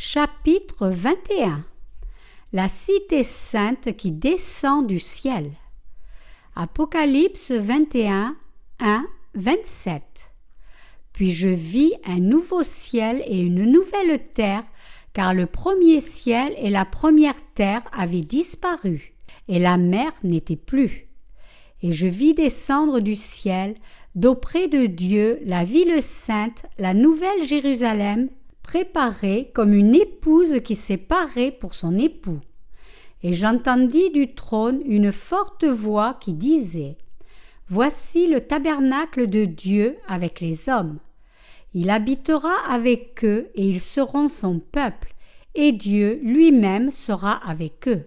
Chapitre 21. La cité sainte qui descend du ciel. Apocalypse 21, 1, 27. Puis je vis un nouveau ciel et une nouvelle terre, car le premier ciel et la première terre avaient disparu, et la mer n'était plus. Et je vis descendre du ciel, d'auprès de Dieu, la ville sainte, la nouvelle Jérusalem, préparée comme une épouse qui s'est parée pour son époux. Et j'entendis du trône une forte voix qui disait : Voici le tabernacle de Dieu avec les hommes. Il habitera avec eux et ils seront son peuple, et Dieu lui-même sera avec eux.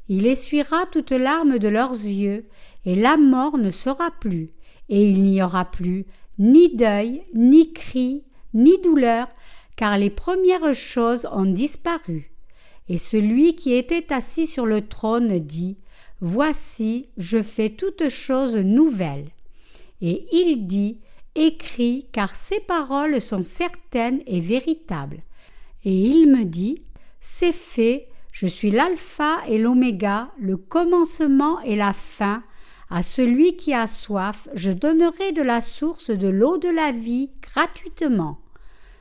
Il essuiera toute larme de leurs yeux, et la mort ne sera plus, et il n'y aura plus ni deuil, ni cri, ni douleur, car les premières choses ont disparu. Et celui qui était assis sur le trône dit : Voici, je fais toutes choses nouvelles. Et il dit : Écris, car ces paroles sont certaines et véritables. Et il me dit : C'est fait, je suis l'alpha et l'oméga, le commencement et la fin. À celui qui a soif, je donnerai de la source de l'eau de la vie gratuitement.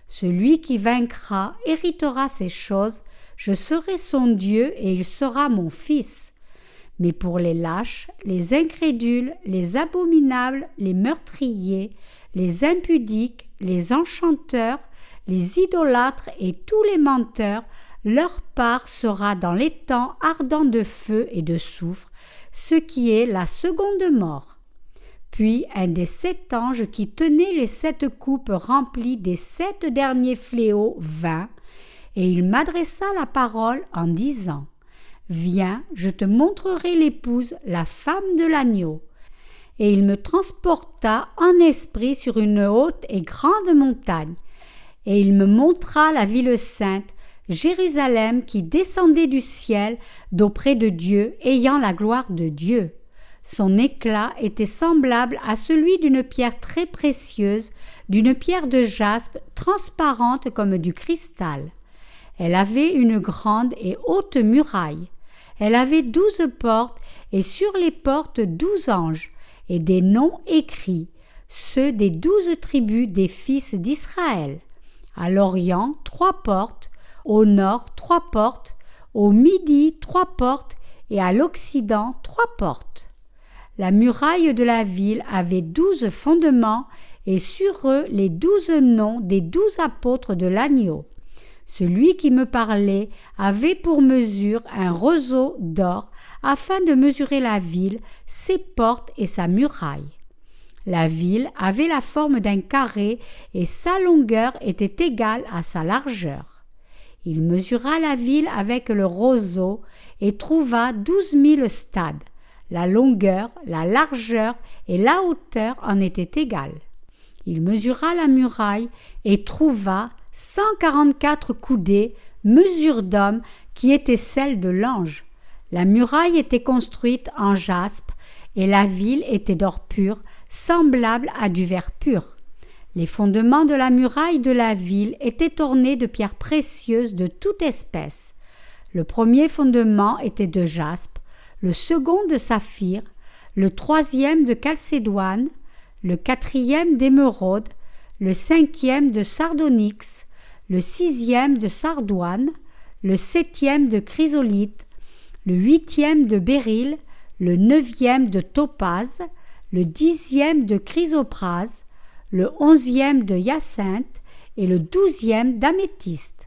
Celui qui vaincra héritera ces choses, je serai son Dieu et il sera mon fils. Mais pour les lâches, les incrédules, les abominables, les meurtriers, les impudiques, les enchanteurs, les idolâtres et tous les menteurs, leur part sera dans les temps ardents de feu et de soufre, ce qui est la seconde mort. Puis un des 7 anges qui tenaient les 7 coupes remplies des 7 derniers fléaux vint, et il m'adressa la parole en disant : Viens, je te montrerai l'épouse, la femme de l'agneau. Et il me transporta en esprit sur une haute et grande montagne, et il me montra la ville sainte, Jérusalem, qui descendait du ciel d'auprès de Dieu, ayant la gloire de Dieu. Son éclat était semblable à celui d'une pierre très précieuse, d'une pierre de jaspe transparente comme du cristal. Elle avait une grande et haute muraille. Elle avait 12 portes, et sur les portes 12 anges, et des noms écrits, ceux des 12 tribus des fils d'Israël. À l'Orient, 3 portes, au Nord, 3 portes, au Midi, 3 portes, et à l'Occident, 3 portes. La muraille de la ville avait 12 fondements, et sur eux les 12 noms des 12 apôtres de l'agneau. Celui qui me parlait avait pour mesure un roseau d'or, afin de mesurer la ville, ses portes et sa muraille. La ville avait la forme d'un carré, et sa longueur était égale à sa largeur. Il mesura la ville avec le roseau, et trouva 12 000 stades. La longueur, la largeur et la hauteur en étaient égales. Il mesura la muraille et trouva 144 coudées, mesure d'homme, qui étaient celles de l'ange. La muraille était construite en jaspe, et la ville était d'or pur, semblable à du verre pur. Les fondements de la muraille de la ville étaient ornés de pierres précieuses de toute espèce. Le premier fondement était de jaspe, le second de saphir, le troisième de chalcédoine, le quatrième d'émeraude, le cinquième de sardonyx, le sixième de sardoine, le septième de chrysolite, le huitième de béryl, le neuvième de topaze, le 10e de chrysoprase, le 11e de hyacinthe et le 12e d'améthyste.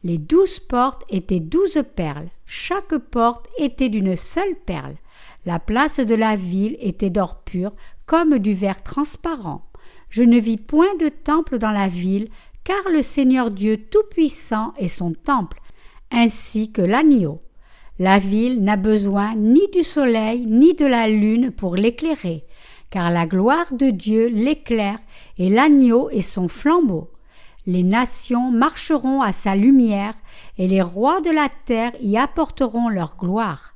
Les 12 portes étaient 12 perles, chaque porte était d'une seule perle. La place de la ville était d'or pur, comme du verre transparent. Je ne vis point de temple dans la ville, car le Seigneur Dieu Tout-Puissant est son temple, ainsi que l'agneau. La ville n'a besoin ni du soleil ni de la lune pour l'éclairer, car la gloire de Dieu l'éclaire et l'agneau est son flambeau. Les nations marcheront à sa lumière, et les rois de la terre y apporteront leur gloire.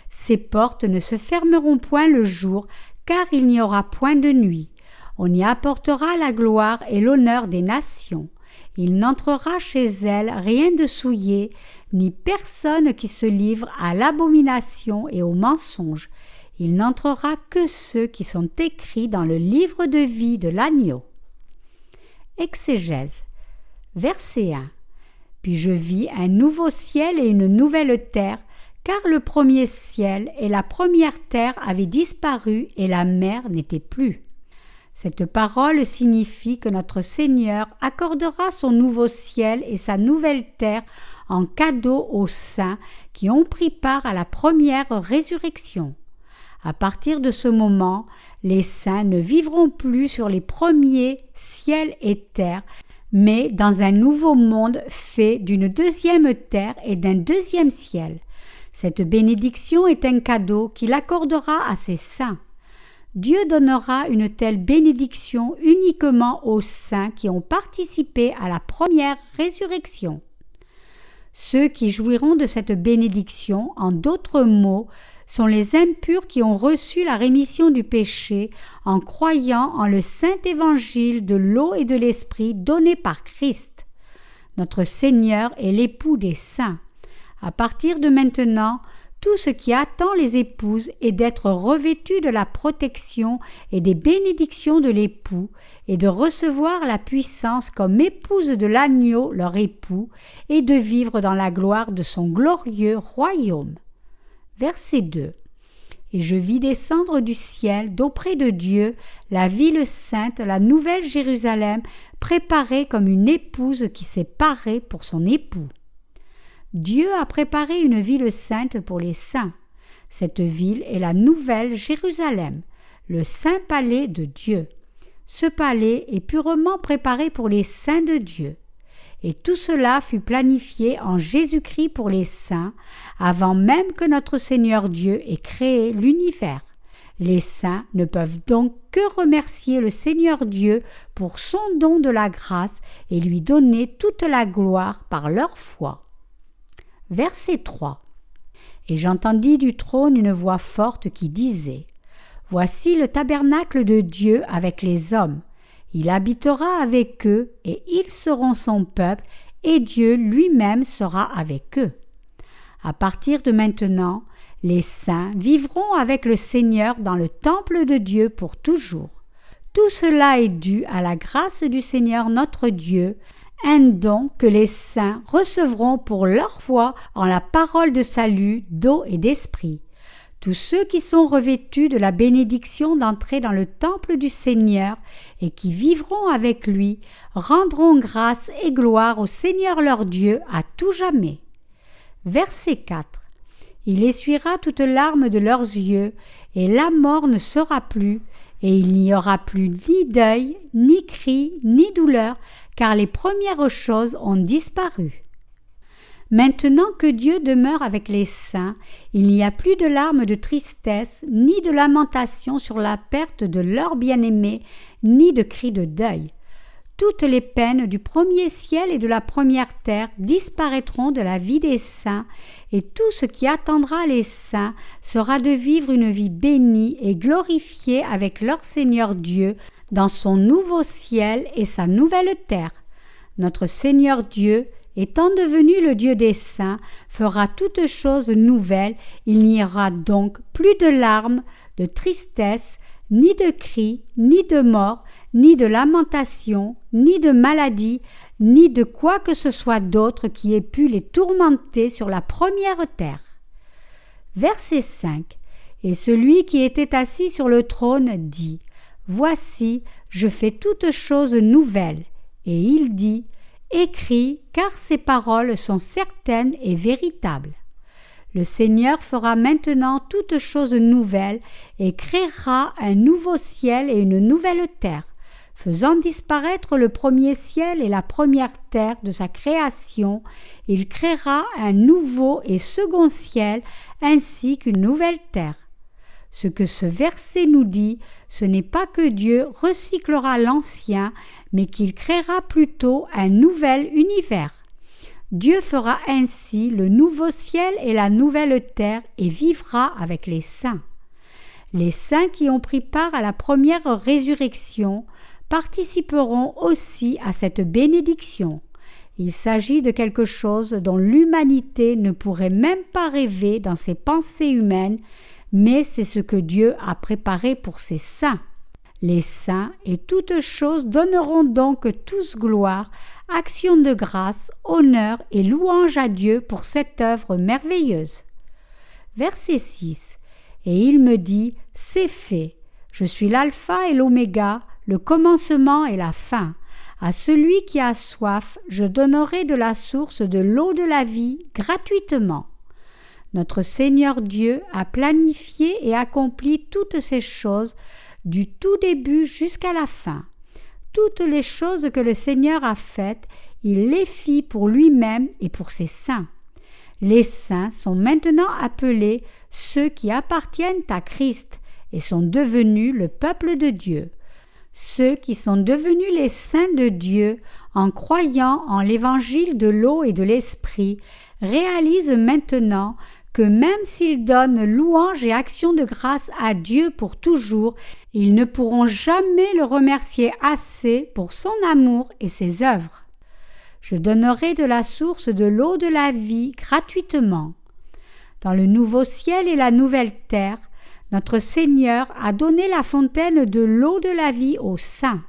Ses portes ne se fermeront point le jour, car il n'y aura point de nuit. On y apportera la gloire et l'honneur des nations, Il n'entrera chez elle rien de souillé, ni personne qui se livre à l'abomination et au mensonge. Il n'entrera que ceux qui sont écrits dans le livre de vie de l'agneau. Exégèse. Verset 1. Puis je vis un nouveau ciel et une nouvelle terre, car le premier ciel et la première terre avaient disparu et la mer n'était plus. Cette parole signifie que notre Seigneur accordera son nouveau ciel et sa nouvelle terre en cadeau aux saints qui ont pris part à la première résurrection. À partir de ce moment, les saints ne vivront plus sur les premiers ciels et terres, mais dans un nouveau monde fait d'une deuxième terre et d'un deuxième ciel. Cette bénédiction est un cadeau qu'il accordera à ses saints. Dieu donnera une telle bénédiction uniquement aux saints qui ont participé à la première résurrection. Ceux qui jouiront de cette bénédiction, en d'autres mots, sont les impurs qui ont reçu la rémission du péché en croyant en le saint évangile de l'eau et de l'esprit donné par Christ. Notre Seigneur est l'époux des saints. À partir de maintenant, tout ce qui attend les épouses est d'être revêtues de la protection et des bénédictions de l'époux et de recevoir la puissance comme épouse de l'agneau, leur époux, et de vivre dans la gloire de son glorieux royaume. Verset 2. Et je vis descendre du ciel, d'auprès de Dieu, la ville sainte, la nouvelle Jérusalem, préparée comme une épouse qui s'est parée pour son époux. Dieu a préparé une ville sainte pour les saints. Cette ville est la nouvelle Jérusalem, le saint palais de Dieu. Ce palais est purement préparé pour les saints de Dieu. Et tout cela fut planifié en Jésus-Christ pour les saints, avant même que notre Seigneur Dieu ait créé l'univers. Les saints ne peuvent donc que remercier le Seigneur Dieu pour son don de la grâce et lui donner toute la gloire par leur foi. Verset 3. Et j'entendis du trône une voix forte qui disait : Voici le tabernacle de Dieu avec les hommes. Il habitera avec eux, et ils seront son peuple, et Dieu lui-même sera avec eux. À partir de maintenant, les saints vivront avec le Seigneur dans le temple de Dieu pour toujours. Tout cela est dû à la grâce du Seigneur notre Dieu, un don que les saints recevront pour leur foi en la parole de salut d'eau et d'esprit. Tous ceux qui sont revêtus de la bénédiction d'entrer dans le temple du Seigneur et qui vivront avec lui rendront grâce et gloire au Seigneur leur Dieu à tout jamais. Verset 4. Il essuiera toute larme de leurs yeux, et la mort ne sera plus, et il n'y aura plus ni deuil, ni cri, ni douleur, car les premières choses ont disparu. Maintenant que Dieu demeure avec les saints, il n'y a plus de larmes de tristesse, ni de lamentation sur la perte de leur bien-aimé, ni de cris de deuil. Toutes les peines du premier ciel et de la première terre disparaîtront de la vie des saints, et tout ce qui attendra les saints sera de vivre une vie bénie et glorifiée avec leur Seigneur Dieu dans son nouveau ciel et sa nouvelle terre. Notre Seigneur Dieu, étant devenu le Dieu des saints, fera toutes choses nouvelles. Il n'y aura donc plus de larmes, de tristesse, ni de cris, ni de mort, ni de lamentation, ni de maladie, ni de quoi que ce soit d'autre qui ait pu les tourmenter sur la première terre. Verset 5. Et celui qui était assis sur le trône dit : Voici, je fais toutes choses nouvelles. Et il dit : Écris, car ces paroles sont certaines et véritables. Le Seigneur fera maintenant toutes choses nouvelles et créera un nouveau ciel et une nouvelle terre, faisant disparaître le premier ciel et la première terre de sa création. Il créera un nouveau et second ciel ainsi qu'une nouvelle terre. Ce que ce verset nous dit, ce n'est pas que Dieu recyclera l'ancien, mais qu'il créera plutôt un nouvel univers. Dieu fera ainsi le nouveau ciel et la nouvelle terre et vivra avec les saints. Les saints qui ont pris part à la première résurrection participeront aussi à cette bénédiction. Il s'agit de quelque chose dont l'humanité ne pourrait même pas rêver dans ses pensées humaines, mais c'est ce que Dieu a préparé pour ses saints. Les saints et toutes choses donneront donc tous gloire, action de grâce, honneur et louange à Dieu pour cette œuvre merveilleuse. Verset 6. Et il me dit, c'est fait. Je suis l'alpha et l'oméga, le commencement et la fin. À celui qui a soif, je donnerai de la source de l'eau de la vie gratuitement. Notre Seigneur Dieu a planifié et accompli toutes ces choses du tout début jusqu'à la fin. Toutes les choses que le Seigneur a faites, il les fit pour lui-même et pour ses saints. Les saints sont maintenant appelés ceux qui appartiennent à Christ et sont devenus le peuple de Dieu. Ceux qui sont devenus les saints de Dieu en croyant en l'évangile de l'eau et de l'esprit réalisent maintenant que même s'ils donnent louange et action de grâce à Dieu pour toujours, ils ne pourront jamais le remercier assez pour son amour et ses œuvres. Je donnerai de la source de l'eau de la vie gratuitement. Dans le nouveau ciel et la nouvelle terre, notre Seigneur a donné la fontaine de l'eau de la vie aux saints.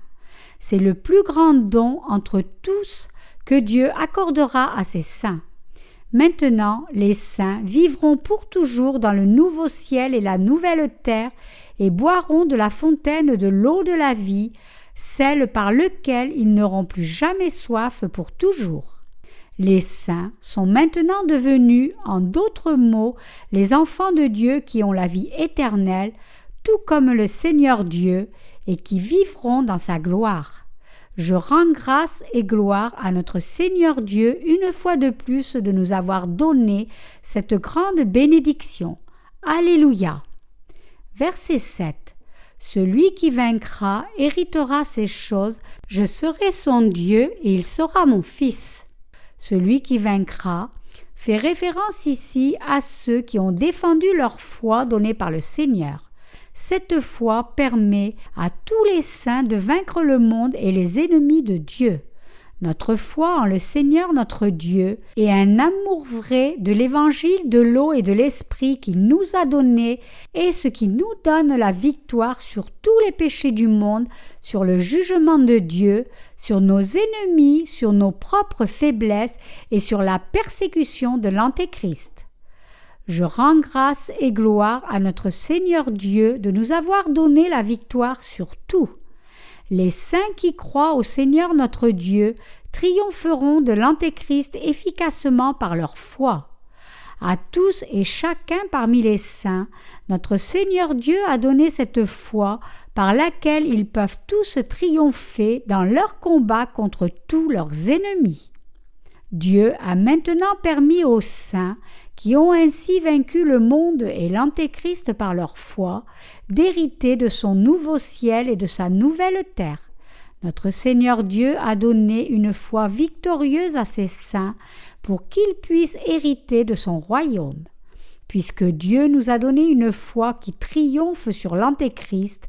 C'est le plus grand don entre tous que Dieu accordera à ses saints. Maintenant, les saints vivront pour toujours dans le nouveau ciel et la nouvelle terre et boiront de la fontaine de l'eau de la vie, celle par laquelle ils n'auront plus jamais soif pour toujours. Les saints sont maintenant devenus, en d'autres mots, les enfants de Dieu qui ont la vie éternelle, tout comme le Seigneur Dieu, et qui vivront dans sa gloire. Je rends grâce et gloire à notre Seigneur Dieu une fois de plus de nous avoir donné cette grande bénédiction. Alléluia. Verset 7. Celui qui vaincra héritera ces choses, je serai son Dieu et il sera mon fils. Celui qui vaincra fait référence ici à ceux qui ont défendu leur foi donnée par le Seigneur. Cette foi permet à tous les saints de vaincre le monde et les ennemis de Dieu. Notre foi en le Seigneur notre Dieu et un amour vrai de l'évangile de l'eau et de l'esprit qu'il nous a donné est ce qui nous donne la victoire sur tous les péchés du monde, sur le jugement de Dieu, sur nos ennemis, sur nos propres faiblesses et sur la persécution de l'Antéchrist. Je rends grâce et gloire à notre Seigneur Dieu de nous avoir donné la victoire sur tout. Les saints qui croient au Seigneur notre Dieu triompheront de l'Antéchrist efficacement par leur foi. À tous et chacun parmi les saints, notre Seigneur Dieu a donné cette foi par laquelle ils peuvent tous triompher dans leur combat contre tous leurs ennemis. Dieu a maintenant permis aux saints, qui ont ainsi vaincu le monde et l'Antéchrist par leur foi, d'hériter de son nouveau ciel et de sa nouvelle terre. Notre Seigneur Dieu a donné une foi victorieuse à ses saints pour qu'ils puissent hériter de son royaume. Puisque Dieu nous a donné une foi qui triomphe sur l'Antéchrist,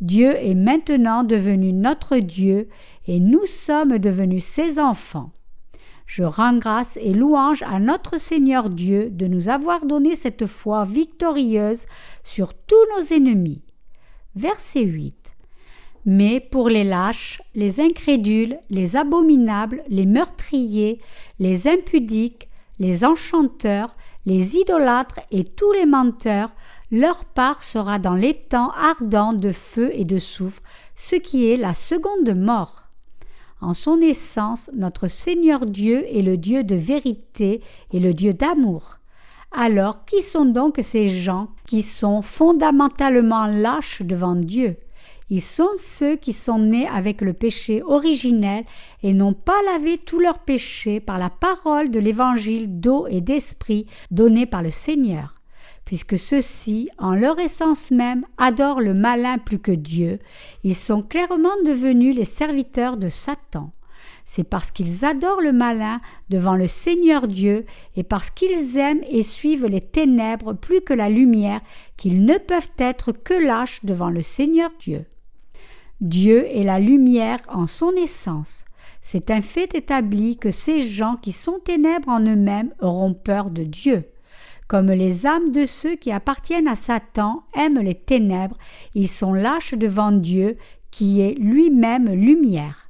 Dieu est maintenant devenu notre Dieu et nous sommes devenus ses enfants. Je rends grâce et louange à notre Seigneur Dieu de nous avoir donné cette foi victorieuse sur tous nos ennemis. Verset 8. Mais pour les lâches, les incrédules, les abominables, les meurtriers, les impudiques, les enchanteurs, les idolâtres et tous les menteurs, leur part sera dans l'étang ardent de feu et de soufre, ce qui est la seconde mort. En son essence, notre Seigneur Dieu est le Dieu de vérité et le Dieu d'amour. Alors, qui sont donc ces gens qui sont fondamentalement lâches devant Dieu? Ils sont ceux qui sont nés avec le péché originel et n'ont pas lavé tous leurs péchés par la parole de l'évangile d'eau et d'esprit donné par le Seigneur. Puisque ceux-ci, en leur essence même, adorent le malin plus que Dieu, ils sont clairement devenus les serviteurs de Satan. C'est parce qu'ils adorent le malin devant le Seigneur Dieu et parce qu'ils aiment et suivent les ténèbres plus que la lumière qu'ils ne peuvent être que lâches devant le Seigneur Dieu. Dieu est la lumière en son essence. C'est un fait établi que ces gens qui sont ténèbres en eux-mêmes auront peur de Dieu. Comme les âmes de ceux qui appartiennent à Satan aiment les ténèbres, ils sont lâches devant Dieu, qui est lui-même lumière.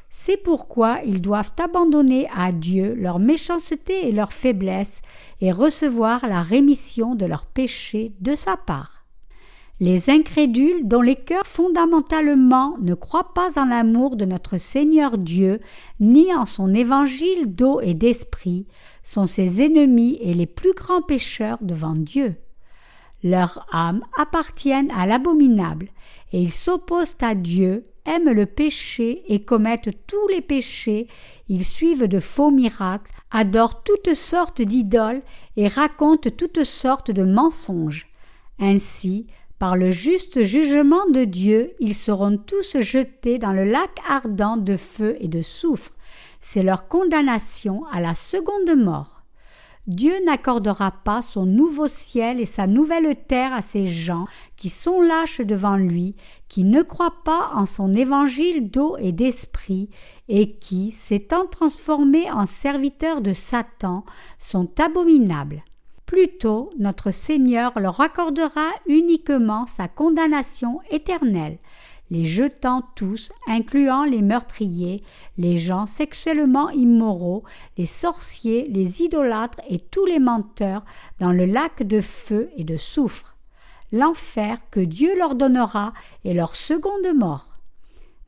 C'est pourquoi ils doivent abandonner à Dieu leur méchanceté et leur faiblesse et recevoir la rémission de leurs péchés de sa part. Les incrédules dont les cœurs fondamentalement ne croient pas en l'amour de notre Seigneur Dieu, ni en son évangile d'eau et d'esprit, sont ses ennemis et les plus grands pécheurs devant Dieu. Leurs âmes appartiennent à l'abominable, et ils s'opposent à Dieu, aiment le péché et commettent tous les péchés, ils suivent de faux miracles, adorent toutes sortes d'idoles et racontent toutes sortes de mensonges. Ainsi, par le juste jugement de Dieu, ils seront tous jetés dans le lac ardent de feu et de soufre. C'est leur condamnation à la seconde mort. Dieu n'accordera pas son nouveau ciel et sa nouvelle terre à ces gens qui sont lâches devant lui, qui ne croient pas en son évangile d'eau et d'esprit, et qui, s'étant transformés en serviteurs de Satan, sont abominables. Plutôt, notre Seigneur leur accordera uniquement sa condamnation éternelle, les jetant tous, incluant les meurtriers, les gens sexuellement immoraux, les sorciers, les idolâtres et tous les menteurs, dans le lac de feu et de soufre. L'enfer que Dieu leur donnera est leur seconde mort.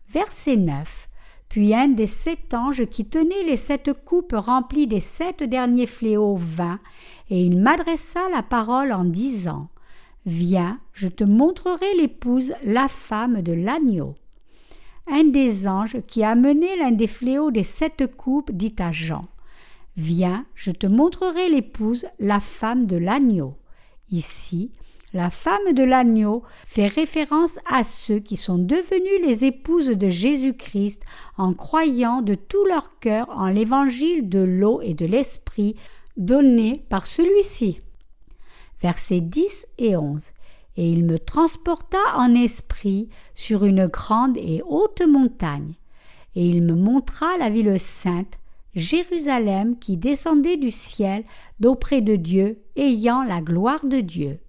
Verset 9. Puis un des 7 anges qui tenaient les 7 coupes remplies des 7 derniers fléaux vint, et il m'adressa la parole en disant : Viens, je te montrerai l'épouse, la femme de l'agneau. Un des anges qui amenait l'un des fléaux des 7 coupes dit à Jean : Viens, je te montrerai l'épouse, la femme de l'agneau. Ici, la femme de l'agneau fait référence à ceux qui sont devenus les épouses de Jésus-Christ en croyant de tout leur cœur en l'évangile de l'eau et de l'esprit donné par celui-ci. Versets 10 et 11. Et il me transporta en esprit sur une grande et haute montagne, et il me montra la ville sainte, Jérusalem, qui descendait du ciel d'auprès de Dieu, ayant la gloire de Dieu.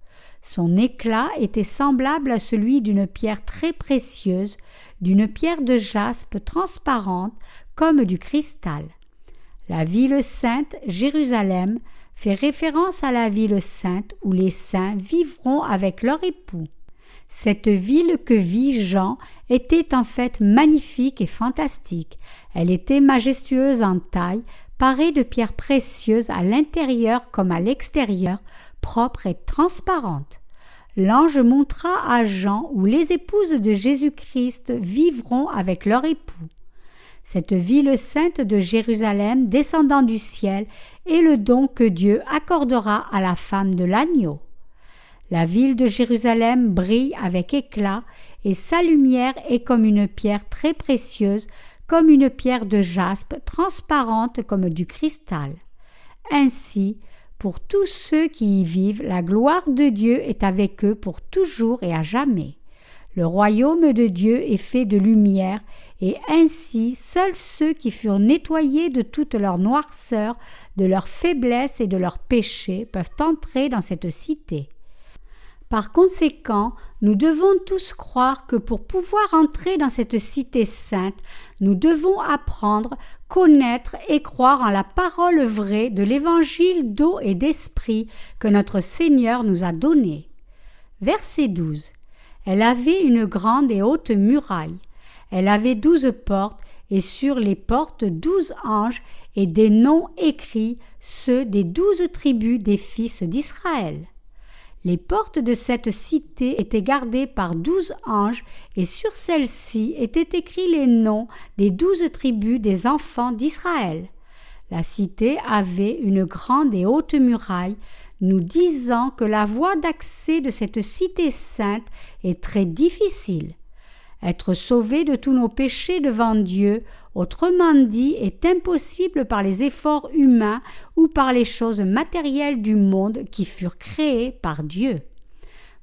Son éclat était semblable à celui d'une pierre très précieuse, d'une pierre de jaspe transparente comme du cristal. La ville sainte, Jérusalem, fait référence à la ville sainte où les saints vivront avec leur époux. Cette ville que vit Jean était en fait magnifique et fantastique. Elle était majestueuse en taille, parée de pierres précieuses à l'intérieur comme à l'extérieur, propre et transparente. L'ange montra à Jean où les épouses de Jésus-Christ vivront avec leur époux. Cette ville sainte de Jérusalem descendant du ciel est le don que Dieu accordera à la femme de l'agneau. La ville de Jérusalem brille avec éclat et sa lumière est comme une pierre très précieuse, comme une pierre de jaspe transparente comme du cristal. Ainsi, pour tous ceux qui y vivent, la gloire de Dieu est avec eux pour toujours et à jamais. Le royaume de Dieu est fait de lumière, et ainsi seuls ceux qui furent nettoyés de toute leur noirceur, de leur faiblesse et de leurs péchés peuvent entrer dans cette cité. Par conséquent, nous devons tous croire que pour pouvoir entrer dans cette cité sainte, nous devons apprendre, connaître et croire en la parole vraie de l'évangile d'eau et d'esprit que notre Seigneur nous a donné. Verset 12. Elle avait une grande et haute muraille. Elle avait 12 portes, et sur les portes 12 anges, et des noms écrits, ceux des 12 tribus des fils d'Israël. Les portes de cette cité étaient gardées par 12 anges, et sur celles-ci étaient écrits les noms des 12 tribus des enfants d'Israël. La cité avait une grande et haute muraille, nous disant que la voie d'accès de cette cité sainte est très difficile. Être sauvé de tous nos péchés devant Dieu, autrement dit, est impossible par les efforts humains ou par les choses matérielles du monde qui furent créées par Dieu.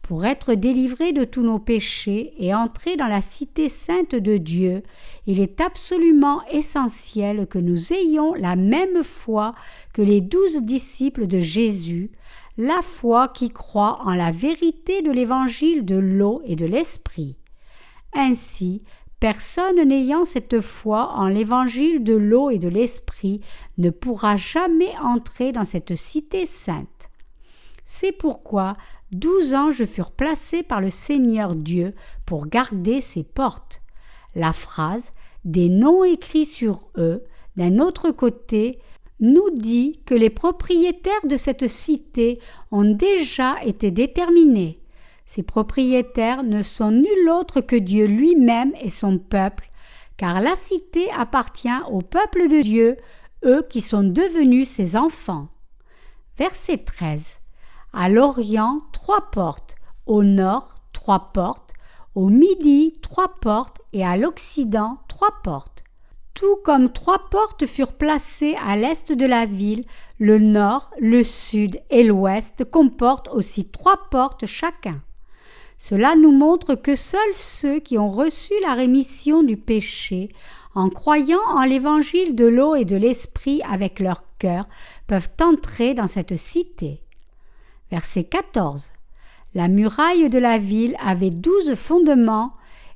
Pour être délivrés de tous nos péchés et entrer dans la cité sainte de Dieu, il est absolument essentiel que nous ayons la même foi que les 12 disciples de Jésus, la foi qui croit en la vérité de l'évangile de l'eau et de l'esprit. Ainsi, personne n'ayant cette foi en l'évangile de l'eau et de l'esprit ne pourra jamais entrer dans cette cité sainte. C'est pourquoi 12 anges furent placés par le Seigneur Dieu pour garder ces portes. La phrase « des noms écrits sur eux » d'un autre côté nous dit que les propriétaires de cette cité ont déjà été déterminés. Ces propriétaires ne sont nul autre que Dieu lui-même et son peuple, car la cité appartient au peuple de Dieu, eux qui sont devenus ses enfants. Verset 13. À l'Orient, 3 portes, au Nord, 3 portes, au Midi, 3 portes et à l'Occident, 3 portes. Tout comme 3 portes furent placées à l'est de la ville, le Nord, le Sud et l'Ouest comportent aussi 3 portes chacun. Cela nous montre que seuls ceux qui ont reçu la rémission du péché, en croyant en l'évangile de l'eau et de l'esprit avec leur cœur, peuvent entrer dans cette cité. Verset 14. La muraille de la ville avait 12 fondements,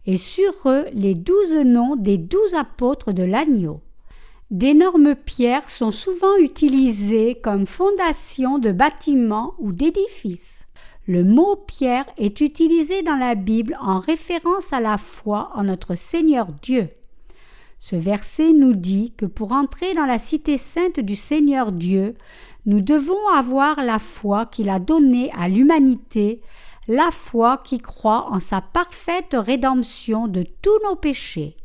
et sur eux les 12 noms des 12 apôtres de l'agneau. D'énormes pierres sont souvent utilisées comme fondation de bâtiments ou d'édifices. Le mot pierre est utilisé dans la Bible en référence à la foi en notre Seigneur Dieu. Ce verset nous dit que pour entrer dans la cité sainte du Seigneur Dieu, nous devons avoir la foi qu'il a donnée à l'humanité, la foi qui croit en sa parfaite rédemption de tous nos péchés.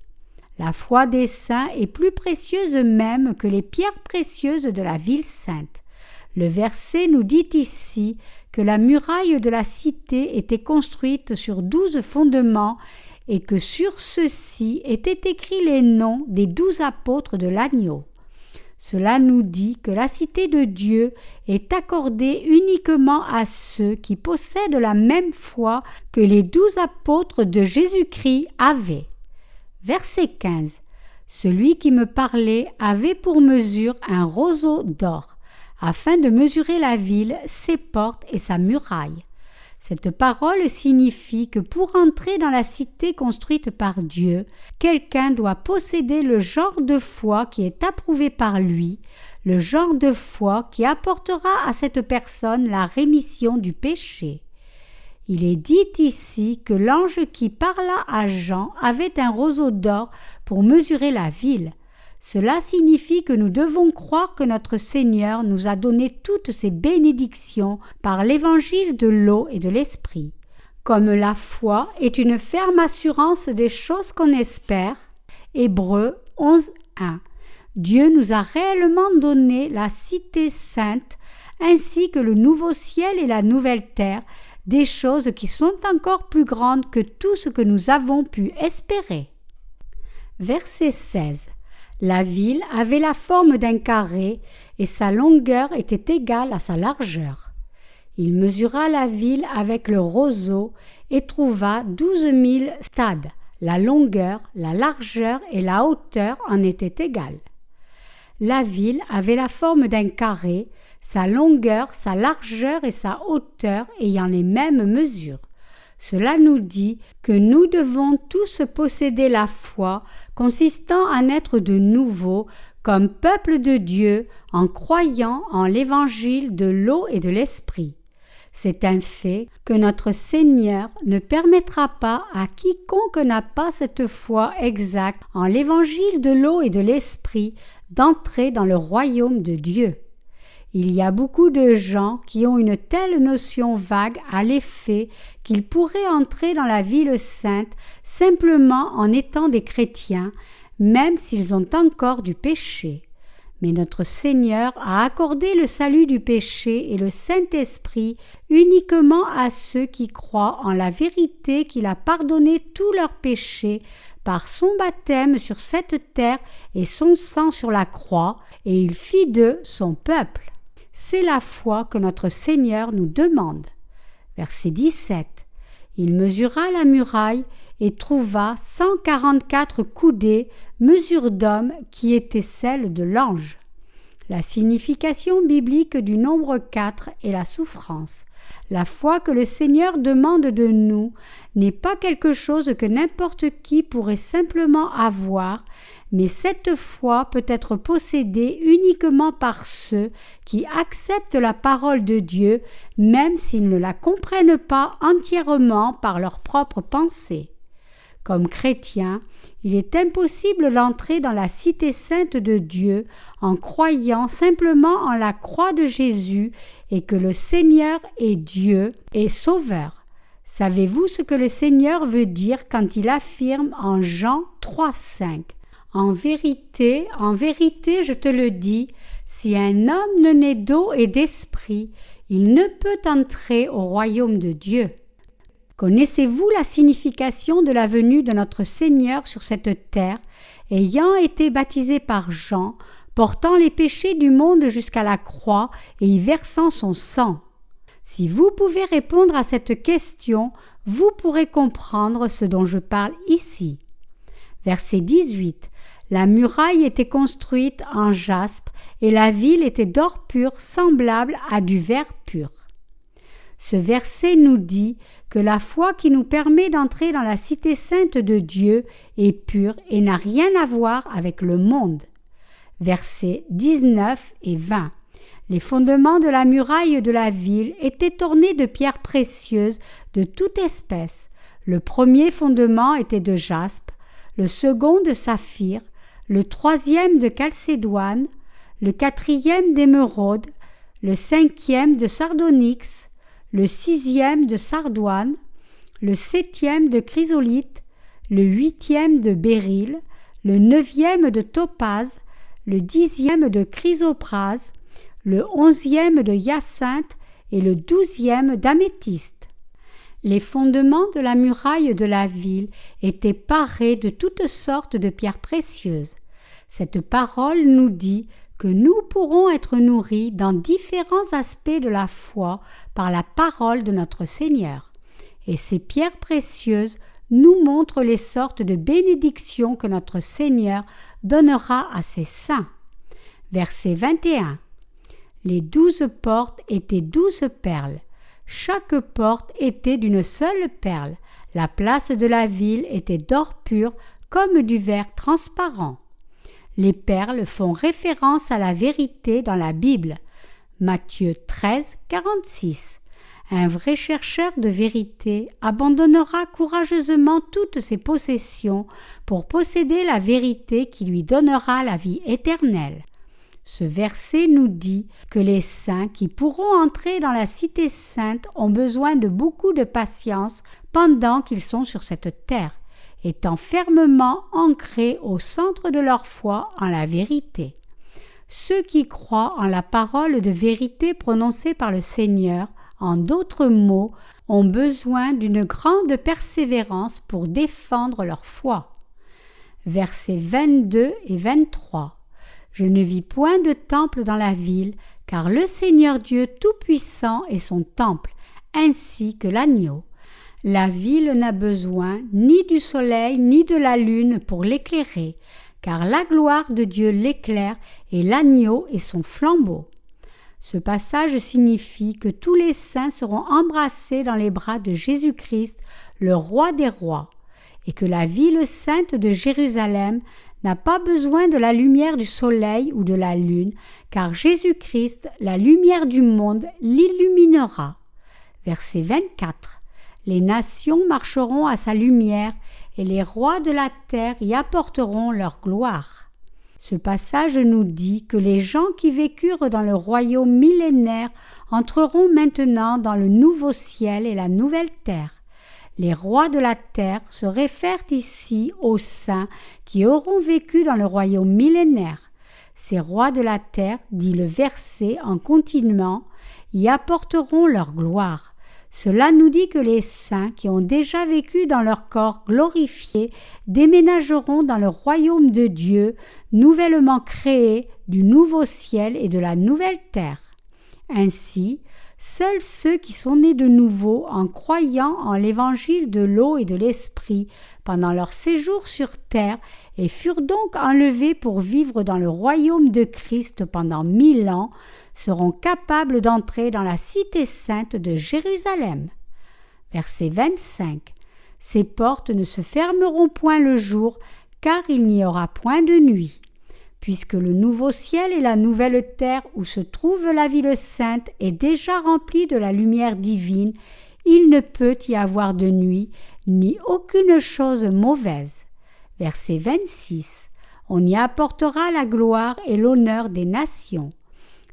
La foi des saints est plus précieuse même que les pierres précieuses de la ville sainte. Le verset nous dit ici que la muraille de la cité était construite sur 12 fondements et que sur ceux-ci étaient écrits les noms des 12 apôtres de l'agneau. Cela nous dit que la cité de Dieu est accordée uniquement à ceux qui possèdent la même foi que les 12 apôtres de Jésus-Christ avaient. Verset 15. Celui qui me parlait avait pour mesure un roseau d'or, afin de mesurer la ville, ses portes et sa muraille. Cette parole signifie que pour entrer dans la cité construite par Dieu, quelqu'un doit posséder le genre de foi qui est approuvé par lui, le genre de foi qui apportera à cette personne la rémission du péché. Il est dit ici que l'ange qui parla à Jean avait un roseau d'or pour mesurer la ville. Cela signifie que nous devons croire que notre Seigneur nous a donné toutes ces bénédictions par l'évangile de l'eau et de l'esprit. Comme la foi est une ferme assurance des choses qu'on espère, Hébreux 11:1. Dieu nous a réellement donné la cité sainte ainsi que le nouveau ciel et la nouvelle terre, des choses qui sont encore plus grandes que tout ce que nous avons pu espérer. Verset 16. La ville avait la forme d'un carré et sa longueur était égale à sa largeur. Il mesura la ville avec le roseau et trouva 12 000 stades. La longueur, la largeur et la hauteur en étaient égales. La ville avait la forme d'un carré, sa longueur, sa largeur et sa hauteur ayant les mêmes mesures. Cela nous dit que nous devons tous posséder la foi consistant à naître de nouveau comme peuple de Dieu en croyant en l'évangile de l'eau et de l'esprit. C'est un fait que notre Seigneur ne permettra pas à quiconque n'a pas cette foi exacte en l'évangile de l'eau et de l'esprit d'entrer dans le royaume de Dieu. Il y a beaucoup de gens qui ont une telle notion vague à l'effet qu'ils pourraient entrer dans la ville sainte simplement en étant des chrétiens, même s'ils ont encore du péché. Mais notre Seigneur a accordé le salut du péché et le Saint-Esprit uniquement à ceux qui croient en la vérité qu'il a pardonné tous leurs péchés par son baptême sur cette terre et son sang sur la croix, et il fit d'eux son peuple. C'est la foi que notre Seigneur nous demande. Verset 17. Il mesura la muraille et trouva 144 coudées, mesure d'homme, qui étaient celles de l'ange. La signification biblique du nombre 4 est la souffrance. La foi que le Seigneur demande de nous n'est pas quelque chose que n'importe qui pourrait simplement avoir, mais cette foi peut être possédée uniquement par ceux qui acceptent la parole de Dieu, même s'ils ne la comprennent pas entièrement par leurs propres pensées. Comme chrétien, il est impossible d'entrer dans la cité sainte de Dieu en croyant simplement en la croix de Jésus et que le Seigneur est Dieu et Sauveur. Savez-vous ce que le Seigneur veut dire quand il affirme en Jean 3,5 ? En vérité, je te le dis, si un homme ne naît d'eau et d'esprit, il ne peut entrer au royaume de Dieu. Connaissez-vous la signification de la venue de notre Seigneur sur cette terre, ayant été baptisé par Jean, portant les péchés du monde jusqu'à la croix et y versant son sang? Si vous pouvez répondre à cette question, vous pourrez comprendre ce dont je parle ici. Verset 18. La muraille était construite en jaspe et la ville était d'or pur semblable à du verre pur. Ce verset nous dit que la foi qui nous permet d'entrer dans la cité sainte de Dieu est pure et n'a rien à voir avec le monde. Versets 19 et 20. Les fondements de la muraille de la ville étaient ornés de pierres précieuses de toute espèce. Le premier fondement était de jaspe, le second de saphir, le troisième de chalcédoine, le quatrième d'émeraude, le cinquième de sardonyx, le sixième de sardoine, le septième de chrysolite, le huitième de béryl, le neuvième de topaze, le dixième de chrysoprase, le onzième de hyacinthe et le douzième d'améthyste. Les fondements de la muraille de la ville étaient parés de toutes sortes de pierres précieuses. Cette parole nous dit que nous pourrons être nourris dans différents aspects de la foi par la parole de notre Seigneur. Et ces pierres précieuses nous montrent les sortes de bénédictions que notre Seigneur donnera à ses saints. Verset 21. Les 12 portes étaient 12 perles. Chaque porte était d'une seule perle. La place de la ville était d'or pur comme du verre transparent. Les perles font référence à la vérité dans la Bible. Matthieu 13, 46. Un vrai chercheur de vérité abandonnera courageusement toutes ses possessions pour posséder la vérité qui lui donnera la vie éternelle. Ce verset nous dit que les saints qui pourront entrer dans la cité sainte ont besoin de beaucoup de patience pendant qu'ils sont sur cette terre, étant fermement ancrés au centre de leur foi en la vérité. Ceux qui croient en la parole de vérité prononcée par le Seigneur, en d'autres mots, ont besoin d'une grande persévérance pour défendre leur foi. Versets 22 et 23. Je ne vis point de temple dans la ville, car le Seigneur Dieu Tout-Puissant est son temple, ainsi que l'agneau. La ville n'a besoin ni du soleil ni de la lune pour l'éclairer, car la gloire de Dieu l'éclaire et l'agneau est son flambeau. Ce passage signifie que tous les saints seront embrassés dans les bras de Jésus-Christ, le roi des rois, et que la ville sainte de Jérusalem n'a pas besoin de la lumière du soleil ou de la lune, car Jésus-Christ, la lumière du monde, l'illuminera. Verset 24. Les nations marcheront à sa lumière, et les rois de la terre y apporteront leur gloire. Ce passage nous dit que les gens qui vécurent dans le royaume millénaire entreront maintenant dans le nouveau ciel et la nouvelle terre. Les rois de la terre se réfèrent ici aux saints qui auront vécu dans le royaume millénaire. Ces rois de la terre, dit le verset en continuant, y apporteront leur gloire. Cela nous dit que les saints qui ont déjà vécu dans leur corps glorifié déménageront dans le royaume de Dieu, nouvellement créé du nouveau ciel et de la nouvelle terre. Ainsi, seuls ceux qui sont nés de nouveau en croyant en l'évangile de l'eau et de l'esprit pendant leur séjour sur terre et furent donc enlevés pour vivre dans le royaume de Christ pendant 1000 ans seront capables d'entrer dans la cité sainte de Jérusalem. Verset 25. Ces portes ne se fermeront point le jour, car il n'y aura point de nuit. Puisque le nouveau ciel et la nouvelle terre où se trouve la ville sainte est déjà rempli de la lumière divine, il ne peut y avoir de nuit, ni aucune chose mauvaise. Verset 26. On y apportera la gloire et l'honneur des nations.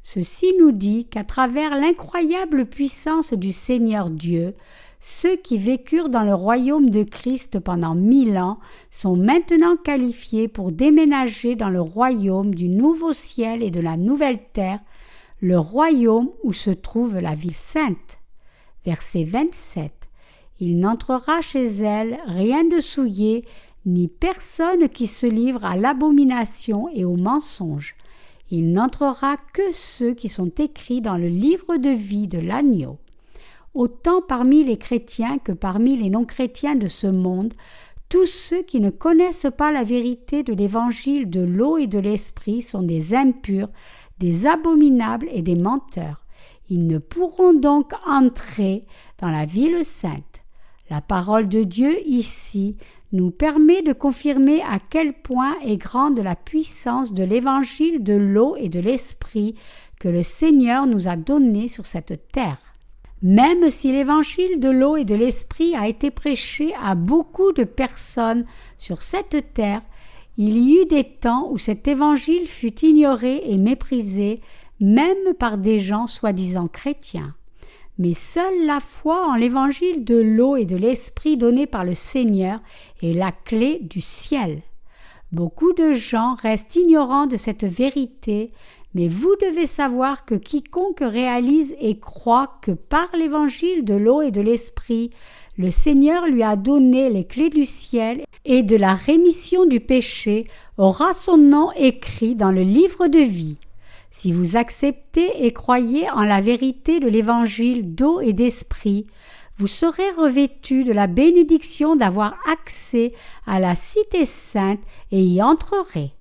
Ceci nous dit qu'à travers l'incroyable puissance du Seigneur Dieu, ceux qui vécurent dans le royaume de Christ pendant 1000 ans sont maintenant qualifiés pour déménager dans le royaume du nouveau ciel et de la nouvelle terre, le royaume où se trouve la ville sainte. Verset 27. Il n'entrera chez elle rien de souillé, ni personne qui se livre à l'abomination et au mensonge. Il n'entrera que ceux qui sont écrits dans le livre de vie de l'agneau. Autant parmi les chrétiens que parmi les non-chrétiens de ce monde, tous ceux qui ne connaissent pas la vérité de l'évangile de l'eau et de l'esprit sont des impurs, des abominables et des menteurs. Ils ne pourront donc entrer dans la ville sainte. La parole de Dieu ici nous permet de confirmer à quel point est grande la puissance de l'évangile de l'eau et de l'esprit que le Seigneur nous a donné sur cette terre. Même si l'évangile de l'eau et de l'esprit a été prêché à beaucoup de personnes sur cette terre, il y eut des temps où cet évangile fut ignoré et méprisé, même par des gens soi-disant chrétiens. Mais seule la foi en l'évangile de l'eau et de l'esprit donné par le Seigneur est la clé du ciel. Beaucoup de gens restent ignorants de cette vérité, mais vous devez savoir que quiconque réalise et croit que par l'évangile de l'eau et de l'esprit, le Seigneur lui a donné les clés du ciel et de la rémission du péché, aura son nom écrit dans le livre de vie. Si vous acceptez et croyez en la vérité de l'évangile d'eau et d'esprit, vous serez revêtus de la bénédiction d'avoir accès à la cité sainte et y entrerez.